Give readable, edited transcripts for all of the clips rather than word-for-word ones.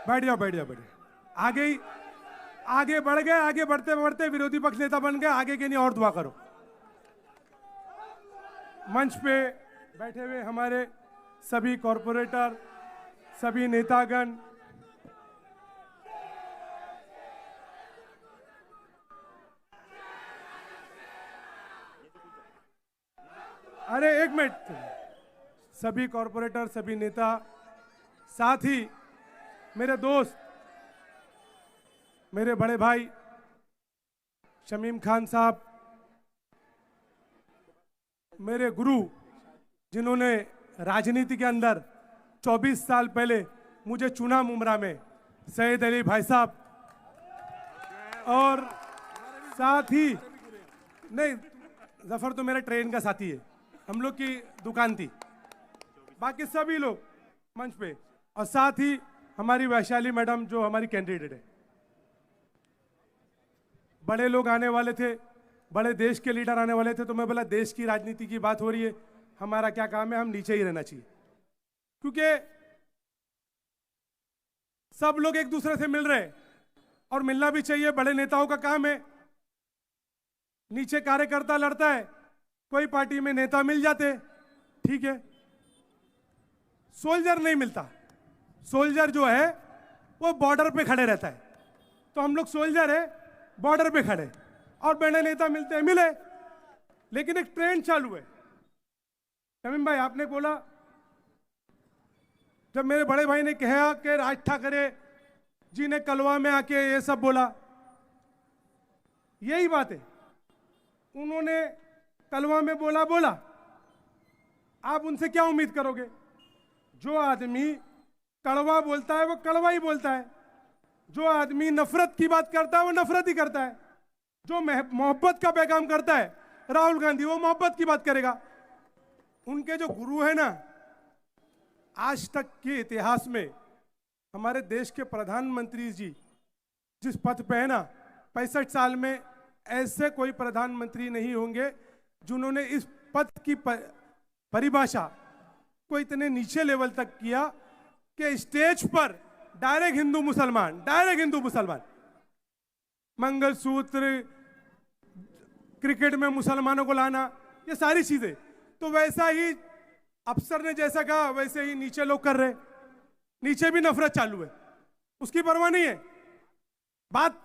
बैठ जाओ बैठ जाओ बैठ जाओ। आगे बढ़ गए, आगे बढ़ते बढ़ते विरोधी पक्ष नेता बन गए, आगे के नहीं और दुआ करो। मंच पे बैठे हुए हमारे सभी कॉरपोरेटर, सभी नेतागण, अरे एक मिनट, सभी कॉरपोरेटर, सभी नेता, साथ ही मेरे दोस्त, मेरे बड़े भाई शमीम खान साहब, मेरे गुरु जिन्होंने राजनीति के अंदर 24 साल पहले मुझे चुना मुमरा में, सैयद अली भाई साहब, और साथ ही नहीं, जफर तो मेरा ट्रेन का साथी है, हम लोग की दुकान थी, बाकी सभी लोग मंच पे, और साथ ही हमारी वैशाली मैडम जो हमारी कैंडिडेट है। बड़े लोग आने वाले थे, बड़े देश के लीडर आने वाले थे, तो मैं बोला देश की राजनीति की बात हो रही है, हमारा क्या काम है, हम नीचे ही रहना चाहिए, क्योंकि सब लोग एक दूसरे से मिल रहे हैं और मिलना भी चाहिए, बड़े नेताओं का काम है। नीचे कार्यकर्ता लड़ता है, कोई पार्टी में नेता मिल जाते, ठीक है, सोल्जर नहीं मिलता। सोल्जर जो है वो बॉर्डर पे खड़े रहता है, तो हम लोग सोल्जर है, बॉर्डर पे खड़े, और बड़े नेता मिलते हैं, मिले, लेकिन एक ट्रेंड चालू है। शमीम भाई, आपने बोला, जब मेरे बड़े भाई ने कहा कि राज ठाकरे जी ने कलवा में आके ये सब बोला, यही बात है, उन्होंने कलवा में बोला, आप उनसे क्या उम्मीद करोगे? जो आदमी कड़वा बोलता है वो कड़वा ही बोलता है, जो आदमी नफरत की बात करता है वो नफरत ही करता है, जो मोहब्बत का पैगाम करता है, राहुल गांधी, वो मोहब्बत की बात करेगा। उनके जो गुरु है ना, आज तक के इतिहास में हमारे देश के प्रधानमंत्री जी जिस पद पे है ना, 65 साल में ऐसे कोई प्रधानमंत्री नहीं होंगे जिन्होंने इस पद की परिभाषा को इतने नीचे लेवल तक किया कि स्टेज पर डायरेक्ट हिंदू मुसलमान, मंगलसूत्र, क्रिकेट में मुसलमानों को लाना, ये सारी चीजें, तो वैसा ही अफसर ने जैसा कहा वैसे ही नीचे लोग कर रहे, नीचे भी नफरत चालू है, उसकी परवाह नहीं है। बात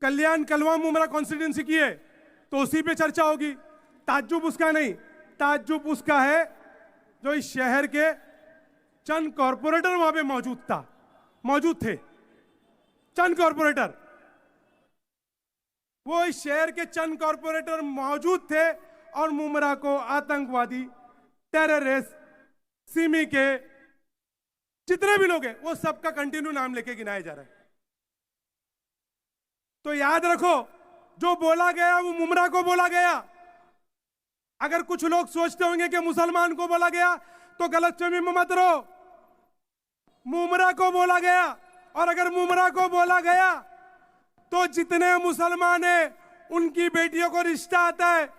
कल्याण कलवा मुमरा कॉन्स्टिट्यूंसी की है तो उसी पे चर्चा होगी, ताज्जुब उसका नहीं, ताज्जुब उसका है जो इस शहर के चंद कॉरपोरेटर वहां पे मौजूद थे, चंद कॉरपोरेटर, वो इस शहर के चंद कॉरपोरेटर मौजूद थे और मुमरा को आतंकवादी, टेररिस्ट, सिमी के जितने भी लोग हैं वो सबका कंटिन्यू नाम लेके गिनाया जा रहा है। तो याद रखो, जो बोला गया वो मुमरा को बोला गया। अगर कुछ लोग सोचते होंगे कि मुसलमान को बोला गया तो गलतफहमी में मत रहो, मुमरा को बोला गया, और अगर मुमरा को बोला गया तो जितने मुसलमान हैं उनकी बेटियों को रिश्ता आता है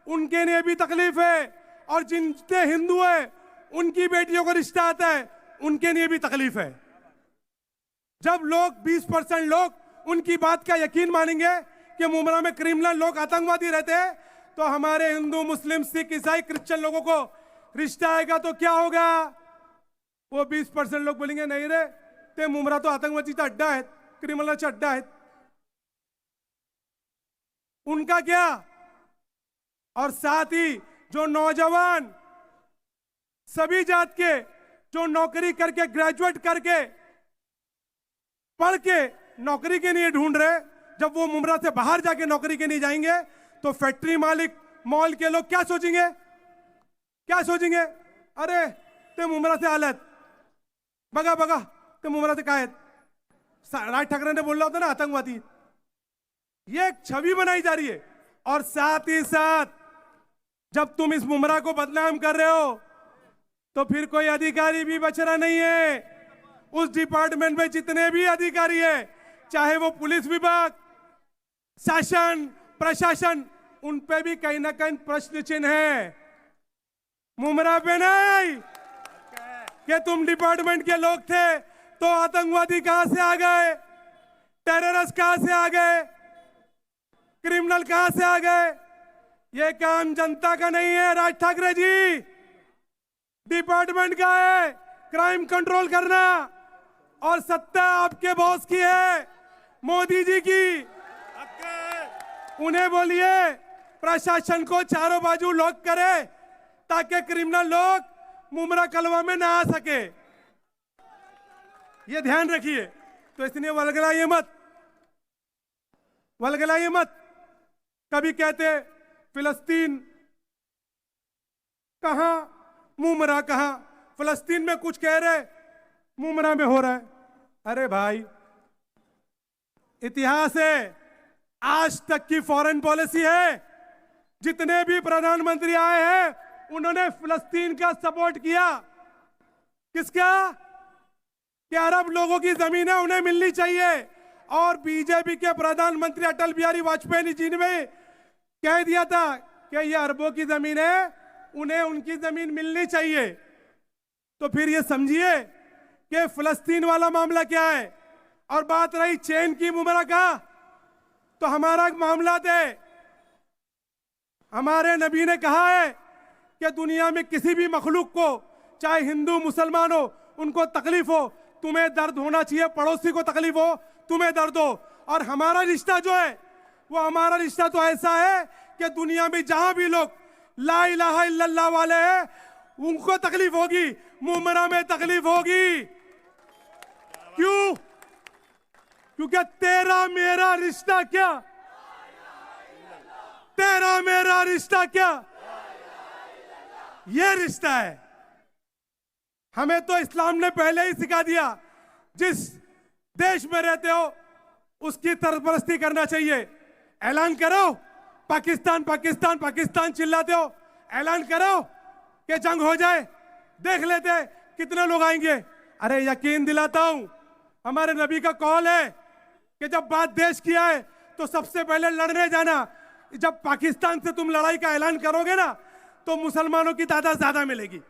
उनके लिए भी तकलीफ है, और जितने हिंदू हैं उनकी बेटियों को रिश्ता आता है उनके लिए भी तकलीफ है। जब लोग 20% लोग उनकी बात का यकीन मानेंगे कि मुमरा में क्रिमिनल लोग, आतंकवादी रहते हैं, तो हमारे हिंदू, मुस्लिम, सिख, ईसाई, क्रिश्चियन लोगों को रिश्ता आएगा तो क्या होगा? वो 20% लोग बोलेंगे नहीं रे, ते मुमरा तो आतंकवादीचा अड्डा है, क्रिमिनलचा अड्डा है। उनका क्या? और साथ ही जो नौजवान सभी जात के जो नौकरी करके, ग्रेजुएट करके, पढ़ के नौकरी के लिए ढूंढ रहे, जब वो मुमरा से बाहर जाके नौकरी के लिए जाएंगे तो फैक्ट्री मालिक, मॉल के लोग क्या सोचेंगे? अरे ते मुमरा से हालत बघा ते मुमरा से काय, राज ठाकरे ने बोला होता ना आतंकवादी। ये एक छवि बनाई जा रही है, और साथ ही साथ जब तुम इस मुमरा को बदनाम कर रहे हो तो फिर कोई अधिकारी भी बच रहा नहीं है। उस डिपार्टमेंट में जितने भी अधिकारी है, चाहे वो पुलिस विभाग, शासन, प्रशासन, उन पे भी कहीं ना कहीं प्रश्न चिन्ह है। मुमरा पे नहीं कि तुम डिपार्टमेंट के लोग थे, तो आतंकवादी कहां से आ गए, टेररिस्ट कहां से आ गए, क्रिमिनल कहां से आ गए? ये काम जनता का नहीं है राज ठाकरे जी, डिपार्टमेंट का है क्राइम कंट्रोल करना, और सत्ता आपके बॉस की है, मोदी जी की। उन्हें बोलिए प्रशासन को चारों बाजू लॉक करे ताकि क्रिमिनल लोग मुमरा कलवा में ना आ सके। ये ध्यान रखिए। तो इसलिए वलगलाइए मत, वलगलाइए मत। कभी कहते फिलिस्तीन कहां, मुमरा कहां, फिलिस्तीन में कुछ कह रहे, मुमरा में हो रहा है। अरे भाई, इतिहास है, आज तक की फॉरेन पॉलिसी है, जितने भी प्रधानमंत्री आए हैं उन्होंने फिलिस्तीन का सपोर्ट किया। किसका? कि अरब लोगों की जमीन है, उन्हें मिलनी चाहिए। और बीजेपी के प्रधानमंत्री अटल बिहारी वाजपेयी जी ने कह दिया था कि ये अरबों की जमीन है, उन्हें उनकी जमीन मिलनी चाहिए। तो फिर ये समझिए कि फिलिस्तीन वाला मामला क्या है। और बात रही चैन की, मुमरा का, तो हमारा एक मामला है। हमारे नबी ने कहा है कि दुनिया में किसी भी मखलूक को, चाहे हिंदू मुसलमान हो, उनको तकलीफ हो, तुम्हें दर्द होना चाहिए, पड़ोसी को तकलीफ हो, तुम्हें दर्द हो। और हमारा रिश्ता जो है, वो हमारा रिश्ता तो ऐसा है कि दुनिया में जहां भी लोग ला इलाहा इल्लल्लाह वाले हैं, उनको तकलीफ होगी, मुमरा में तकलीफ होगी। क्यों? क्योंकि तेरा मेरा रिश्ता क्या, तेरा मेरा रिश्ता क्या, ये रिश्ता है। हमें तो इस्लाम ने पहले ही सिखा दिया, जिस देश में रहते हो उसकी सरपरस्ती करना चाहिए। ऐलान करो पाकिस्तान पाकिस्तान पाकिस्तान चिल्लाते हो, ऐलान करो कि जंग हो जाए, देख लेते कितने लोग आएंगे। अरे यकीन दिलाता हूं, हमारे नबी का कॉल है कि जब बात देश की आए तो सबसे पहले लड़ने जाना। जब पाकिस्तान से तुम लड़ाई का ऐलान करोगे ना, तो मुसलमानों की तादाद ज्यादा मिलेगी।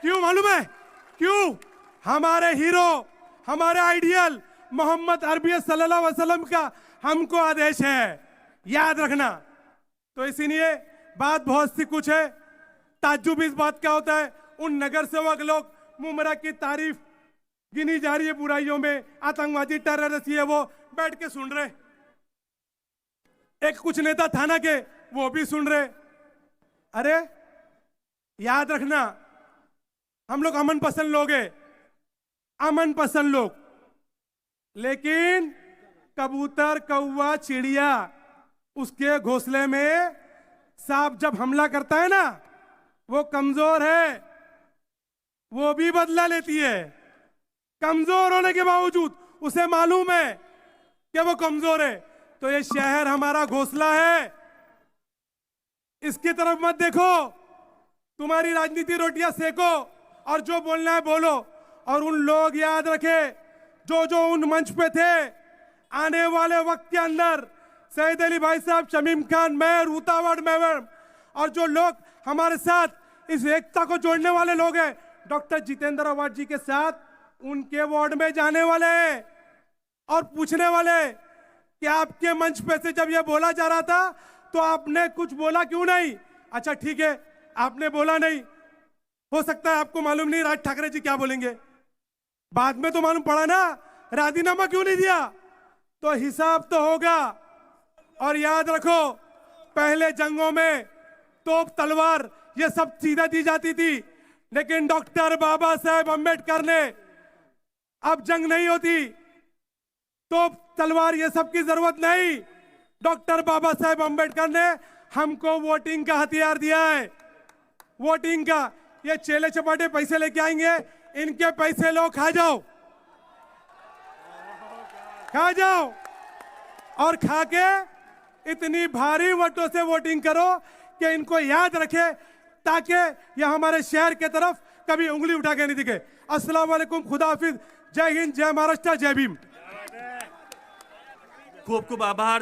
क्यों मालूम है? क्यों? हमारे हीरो, हमारे आइडियल मोहम्मद अरबी सल्लल्लाहु अलैहि वसल्लम का हमको आदेश है, याद रखना। तो इसीलिए बात बहुत सी कुछ है। ताज्जुब इस बात का होता है, उन नगर सेवक लोग मुमरा की तारीफ गिनी जा रही है बुराइयों में, आतंकवादी टेररिस्ट ये वो, बैठ के सुन रहे। एक कुछ नेता थाना के, वो भी सुन रहे। अरे याद रखना, हम लोग अमन पसंद लोग हैं, अमन पसंद लोग, लेकिन कबूतर, कौवा, चिड़िया, उसके घोंसले में सांप जब हमला करता है ना, वो कमजोर है, वो भी बदला लेती है। कमजोर होने के बावजूद उसे मालूम है कि वो कमजोर है। तो ये शहर हमारा घोंसला है, इसकी तरफ मत देखो। तुम्हारी राजनीति रोटियां सेको और जो बोलना है बोलो। और उन लोग याद रखे जो उन मंच पे थे, आने वाले वक्त के अंदर सईद अली भाई साहब, शमीम खान, मैं, रूतावाड़ मेवर, और जो लोग हमारे साथ इस एकता को जोड़ने वाले लोग हैं, डॉक्टर जितेंद्र अवार्ड जी के साथ उनके वार्ड में जाने वाले हैं और पूछने वाले कि आपके मंच पे से जब यह बोला जा रहा था तो आपने कुछ बोला क्यों नहीं? अच्छा ठीक है, आपने बोला नहीं, हो सकता है आपको मालूम नहीं राज ठाकरे जी क्या बोलेंगे, बाद में तो मालूम पड़ा ना, राजीनामा क्यों नहीं दिया? तो हिसाब तो होगा। और याद रखो, पहले जंगों में तोप, तलवार ये सब सीधा दी जाती थी, लेकिन डॉक्टर बाबा साहेब अम्बेडकर ने, अब जंग नहीं होती, तोप, तलवार ये सब की जरूरत नहीं। डॉक्टर बाबा साहेब अम्बेडकर ने हमको वोटिंग का हथियार दिया है, वोटिंग का। ये चेले चपाटे पैसे लेके आएंगे, इनके पैसे लो, खा जाओ, खा जाओ, और खा के इतनी भारी वोटों से वोटिंग करो कि इनको याद रखे, ताकि यह हमारे शहर के तरफ कभी उंगली उठा के नहीं दिखे। अस्सलाम वालेकुम, खुदा हाफिज, जय हिंद, जय महाराष्ट्र, जय भीम। खूब खूब आभार।